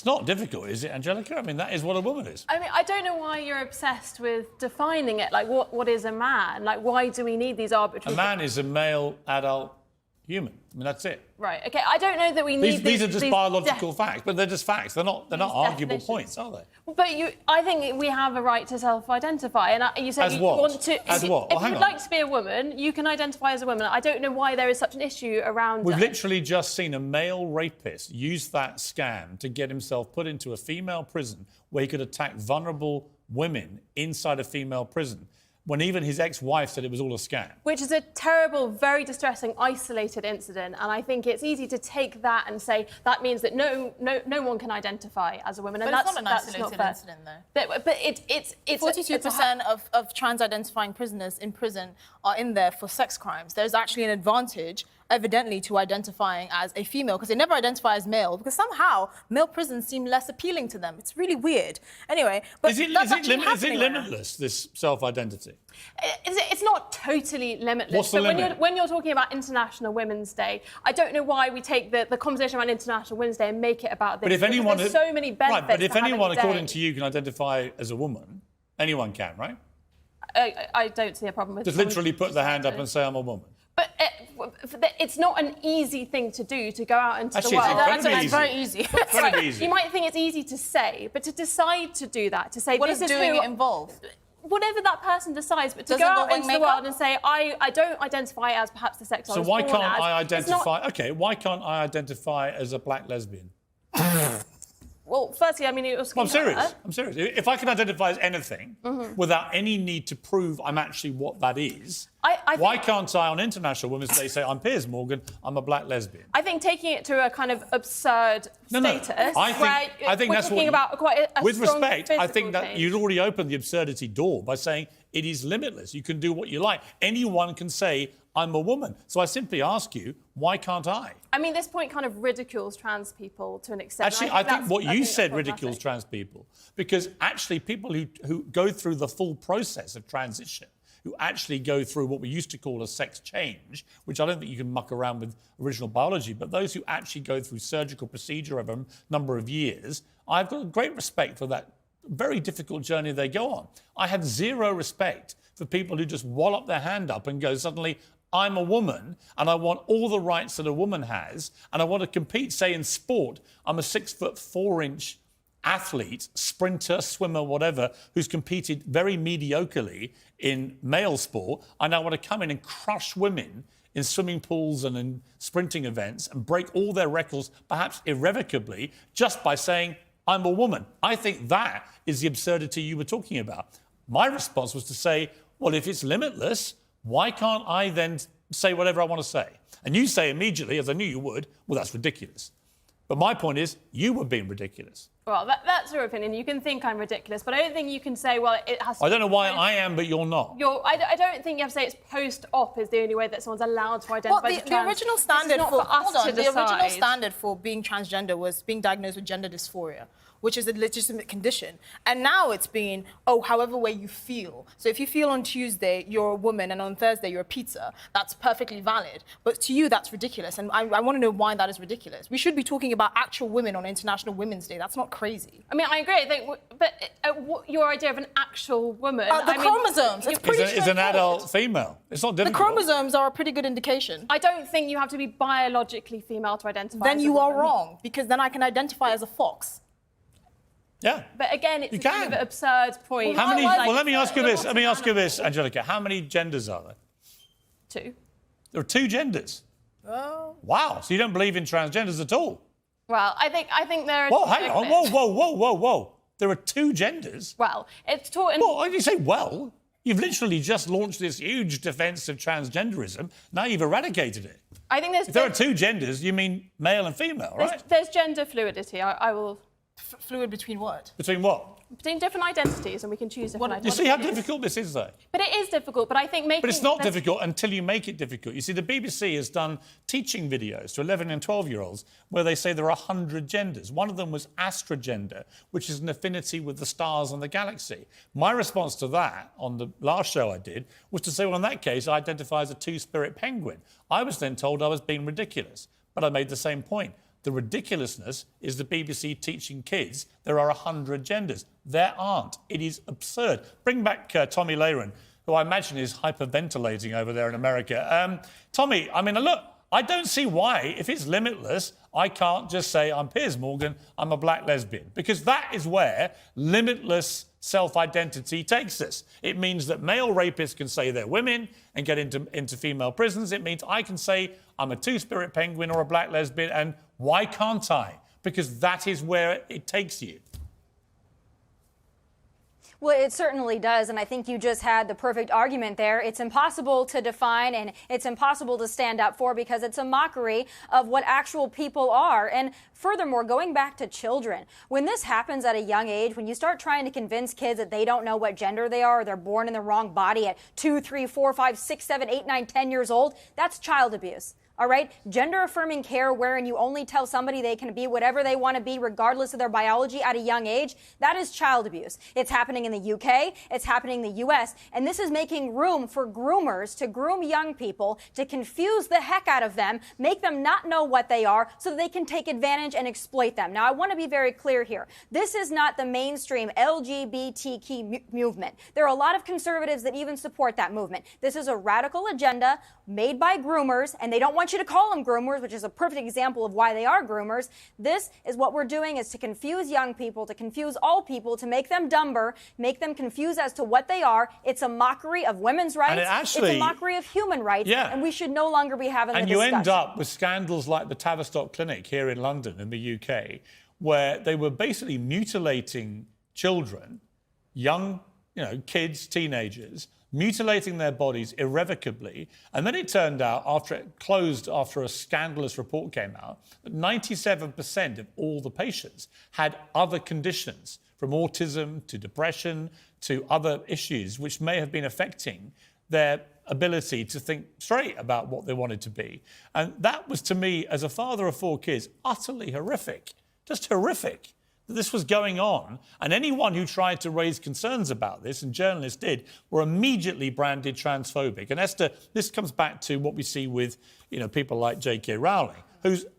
It's not difficult, is it, Angelica? I mean, that is what a woman is. I mean, I don't know why you're obsessed with defining it. Like, what is a man? Like, why do we need these arbitrary... A man is a male, adult human. I mean, that's it. Right, OK. I don't know that we need these are just biological facts, but they're just facts. They're not arguable points, are they? But I think we have a right to self-identify. And you said you want to... As what? If you'd like to be a woman, you can identify as a woman. I don't know why there is such an issue around... We've literally just seen a male rapist use that scam to get himself put into a female prison where he could attack vulnerable women inside a female prison, when even his ex-wife said it was all a scam. Which is a terrible, very distressing, isolated incident. And I think it's easy to take that and say that means that no one can identify as a woman. But and it's not an isolated incident, though. But it's 42% of trans-identifying prisoners in prison are in there for sex crimes. There's actually an advantage, evidently, to identifying as a female, because they never identify as male, because somehow male prisons seem less appealing to them. It's really weird. Anyway, but is it limitless, this self-identity? It's not totally limitless. What's the limit? When you're talking about International Women's Day, I don't know why we take the conversation around International Women's Day and make it about this. But if anyone... There's so many benefits. Right, but if anyone, according to to you, can identify as a woman, anyone can, right? I don't see a problem with... Just literally put their hand up and say, I'm a woman. But it's not an easy thing to do, to go out into Actually, the world. It's very easy. Very easy. You might think it's easy to say, but to decide to do that, to say... What does doing it involve? Whatever that person decides, but to go out into the world and say, I don't identify as perhaps the sex I was born as... So why can't I identify... OK, why can't I identify as a black lesbian? Well, firstly, I mean, it was... Well, I'm serious. If I can identify as anything without any need to prove I'm actually what that is, why can't I, on International Women's Day, say, I'm Piers Morgan, I'm a black lesbian? I think taking it to a kind of absurd status... I think that's what... about quite a with strong respect, I think that change. you'd already opened the absurdity door by saying it is limitless. You can do what you like. Anyone can say, I'm a woman. So I simply ask you, why can't I? I mean, this point kind of ridicules trans people to an extent. Actually, I think what you said ridicules trans people, because actually people who go through the full process of transition, who actually go through what we used to call a sex change, which I don't think you can muck around with original biology, but those who actually go through surgical procedure over a number of years, I've got great respect for that very difficult journey they go on. I have zero respect for people who just wallop their hand up and go, suddenly, I'm a woman and I want all the rights that a woman has and I want to compete, say, in sport. I'm a 6'4" athlete, sprinter, swimmer, whatever, who's competed very mediocrely in male sport. I now want to come in and crush women in swimming pools and in sprinting events and break all their records, perhaps irrevocably, just by saying, I'm a woman. I think that is the absurdity you were talking about. My response was to say, well, if it's limitless, why can't I then say whatever I want to say? And you say immediately, as I knew you would, well, that's ridiculous. But my point is, you were being ridiculous. Well, that's your opinion. You can think I'm ridiculous, but I don't think you can say, well, it has to... I don't know why I am, but you're not. I don't think you have to say it's post-op is the only way that someone's allowed to identify as trans. The original standard the original standard for being transgender was being diagnosed with gender dysphoria, which is a legitimate condition. And now it's being, however way you feel. So if you feel on Tuesday you're a woman and on Thursday you're a pizza, that's perfectly valid. But to you, that's ridiculous. And I want to know why that is ridiculous. We should be talking about actual women on International Women's Day. That's not crazy. I mean, I agree. I think, but your idea of an actual woman... chromosomes. It's an adult female. It's not difficult. The chromosomes are a pretty good indication. I don't think you have to be biologically female to identify Then as a you woman. are wrong, because then I can identify as a fox. Yeah. But again, it's a kind of absurd point. How many? Well, let me ask you this, Angelica. How many genders are there? 2. There are 2 genders. Oh. Wow. So you don't believe in transgenders at all? Well, I think there are... Whoa, hang on. Whoa. There are 2 genders? Well, it's taught in... Well, why do you say well? You've literally just launched this huge defence of transgenderism. Now you've eradicated it. I think there's... If there are 2 genders, you mean male and female, right? There's gender fluidity. I will... Fluid between what? Between what? Between different identities, and we can choose different identities. You see how difficult this is, though? But it is difficult, but I think making... But it's not difficult until you make it difficult. You see, the BBC has done teaching videos to 11 and 12-year-olds where they say there are 100 genders. One of them was astrogender, which is an affinity with the stars and the galaxy. My response to that, on the last show I did, was to say, well, in that case, I identify as a 2-spirit penguin. I was then told I was being ridiculous, but I made the same point. The ridiculousness is the BBC teaching kids there are 100 genders. There aren't. It is absurd. Bring back Tommy Lehran, who I imagine is hyperventilating over there in America. Tommy, I mean, look, I don't see why, if it's limitless, I can't just say, I'm Piers Morgan, I'm a black lesbian. Because that is where limitless self-identity takes us. It means that male rapists can say they're women and get into female prisons. It means I can say I'm a two-spirit penguin or a black lesbian, and why can't I? Because that is where it takes you. Well, it certainly does, and I think you just had the perfect argument there. It's impossible to define, and it's impossible to stand up for, because it's a mockery of what actual people are. And furthermore, going back to children, when this happens at a young age, when you start trying to convince kids that they don't know what gender they are, or they're born in the wrong body at 2, 3, 4, 5, 6, 7, 8, 9, 10 years old, that's child abuse. All right? Gender-affirming care, wherein you only tell somebody they can be whatever they want to be, regardless of their biology at a young age, that is child abuse. It's happening in the UK, it's happening in the US, and this is making room for groomers to groom young people, to confuse the heck out of them, make them not know what they are, so that they can take advantage and exploit them. Now, I want to be very clear here. This is not the mainstream LGBTQ movement. There are a lot of conservatives that even support that movement. This is a radical agenda made by groomers, and they don't want you to call them groomers, which is a perfect example of why they are groomers. This is what we're doing, is to confuse young people, to confuse all people, to make them dumber, make them confused as to what they are. It's a mockery of women's rights. It's a mockery of human rights. Yeah. And we should no longer be having the discussion. And you end up discussion. with scandals like the Tavistock Clinic here in London, in the UK, where they were basically mutilating children, young, kids, teenagers, mutilating their bodies irrevocably. And then it turned out, after it closed, after a scandalous report came out, that 97% of all the patients had other conditions, from autism to depression to other issues, which may have been affecting their ability to think straight about what they wanted to be. And that was, to me, as a father of 4 kids, utterly horrific, just horrific. This was going on, and anyone who tried to raise concerns about this, and journalists did, were immediately branded transphobic. And Esther, this comes back to what we see with, people like J.K. Rowling,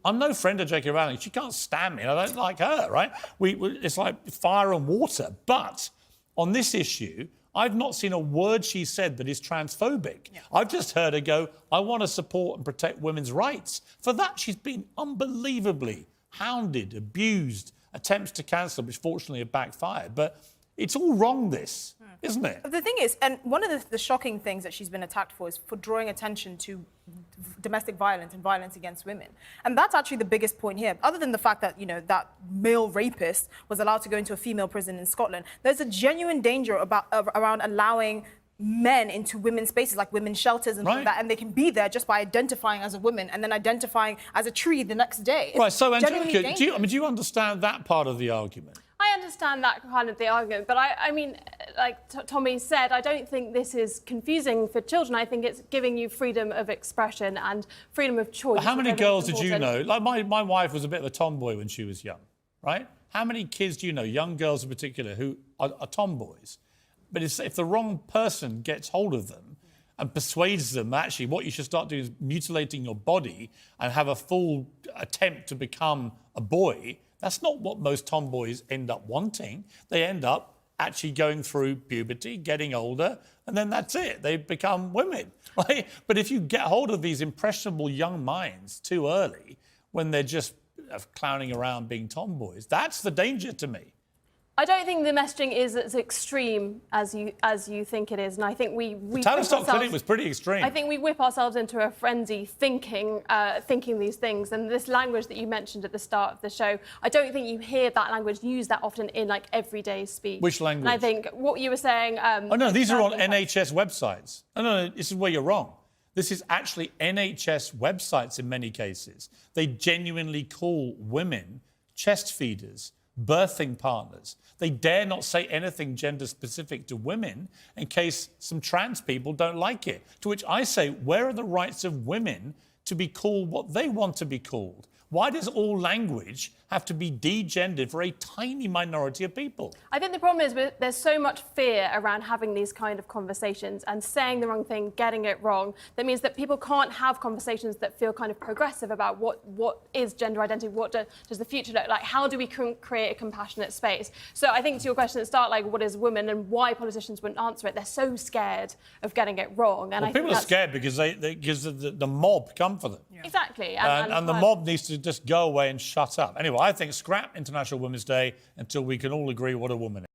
I'm no friend of J.K. Rowling. She can't stand me, and I don't like her, right? It's like fire and water. But on this issue, I've not seen a word she said that is transphobic. Yeah. I've just heard her go, I want to support and protect women's rights. For that, she's been unbelievably hounded, abused, attempts to cancel, which fortunately have backfired. But it's all wrong, this, isn't it? The thing is, and one of the shocking things that she's been attacked for is for drawing attention to domestic violence and violence against women. And that's actually the biggest point here. Other than the fact that, that male rapist was allowed to go into a female prison in Scotland, there's a genuine danger around allowing men into women's spaces, like women's shelters and things like that, and they can be there just by identifying as a woman and then identifying as a tree the next day. Right, so Angelica, do you understand that part of the argument? I understand that kind of the argument, but I mean, like Tommy said, I don't think this is confusing for children. I think it's giving you freedom of expression and freedom of choice. But how many girls did you know? Like my wife was a bit of a tomboy when she was young, right? How many kids do you know, young girls in particular, who are tomboys? But if the wrong person gets hold of them and persuades them, actually, what you should start doing is mutilating your body and have a full attempt to become a boy, that's not what most tomboys end up wanting. They end up actually going through puberty, getting older, and then that's it. They become women, right? But if you get hold of these impressionable young minds too early, when they're just clowning around being tomboys, that's the danger to me. I don't think the messaging is as extreme as you think it is, and I think we Tavistock Clinic was pretty extreme. I think we whip ourselves into a frenzy thinking these things, and this language that you mentioned at the start of the show, I don't think you hear that language used that often in like everyday speech. Which language? And I think what you were saying. Oh no, these are on NHS websites. No, this is where you're wrong. This is actually NHS websites in many cases. They genuinely call women chest feeders, birthing partners. They dare not say anything gender specific to women in case some trans people don't like it. To which I say, where are the rights of women to be called what they want to be called? Why does all language have to be degendered for a tiny minority of people? I think the problem is there's so much fear around having these kind of conversations and saying the wrong thing, getting it wrong. That means that people can't have conversations that feel kind of progressive about what is gender identity, what does the future look like, how do we create a compassionate space. So I think to your question at the start, like what is women and why politicians wouldn't answer it, they're so scared of getting it wrong. And well, people are scared because the mob come for them. Yeah. Exactly. And the mob needs to just go away and shut up. Anyway, I think scrap International Women's Day until we can all agree what a woman is.